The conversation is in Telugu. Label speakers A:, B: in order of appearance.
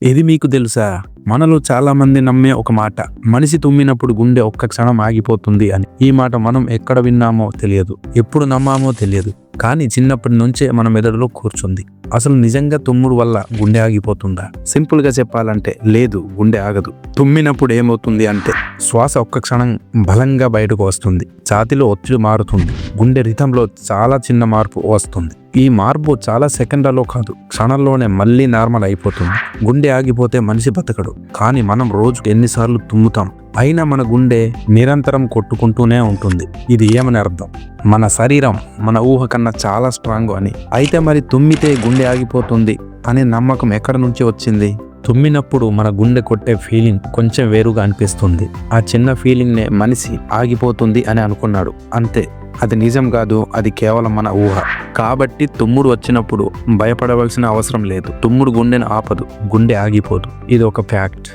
A: ఇది మీకు తెలుసా? మనలో చాలా మంది నమ్మే ఒక మాట, మనిషి తుమ్మినప్పుడు గుండె ఒక్క క్షణం ఆగిపోతుంది అని. ఈ మాట మనం ఎక్కడ విన్నామో తెలియదు, ఎప్పుడు నమ్మామో తెలియదు, కానీ చిన్నప్పటి నుంచే మన మెదడులో కూర్చుంది. అసలు నిజంగా తుమ్ముడు వల్ల గుండె ఆగిపోతుందా? సింపుల్ గా చెప్పాలంటే లేదు, గుండె ఆగదు. తుమ్మినప్పుడు ఏమవుతుంది అంటే శ్వాస ఒక్క క్షణం బలంగా బయటకు వస్తుంది, ఛాతీలో ఒత్తిడి మారుతుంది, గుండె రిథంలో చాలా చిన్న మార్పు వస్తుంది. ఈ మార్పు చాలా సెకండ్లలో కాదు, క్షణంలోనే మళ్ళీ నార్మల్ అయిపోతుంది. గుండె ఆగిపోతే మనిషి బతకడు, కానీ మనం రోజుకు ఎన్నిసార్లు తుమ్ముతాం, అయినా మన గుండె నిరంతరం కొట్టుకుంటూనే ఉంటుంది. ఇది ఏమని అర్థం? మన శరీరం మన ఊహ కన్నా చాలా స్ట్రాంగ్ అని. అయితే మరి తుమ్మితే గుండె ఆగిపోతుంది అనే నమ్మకం ఎక్కడి నుంచి వచ్చింది? తుమ్మినప్పుడు మన గుండె కొట్టే ఫీలింగ్ కొంచెం వేరుగా అనిపిస్తుంది. ఆ చిన్న ఫీలింగ్నే మనిషి ఆగిపోతుంది అని అనుకున్నాడు, అంతే. అది నిజం కాదు, అది కేవలం మన ఊహ. కాబట్టి తుమ్ముడు వచ్చినప్పుడు భయపడవలసిన అవసరం లేదు. తుమ్ముడు గుండెను ఆపదు, గుండె ఆగిపోదు. ఇది ఒక ఫ్యాక్ట్.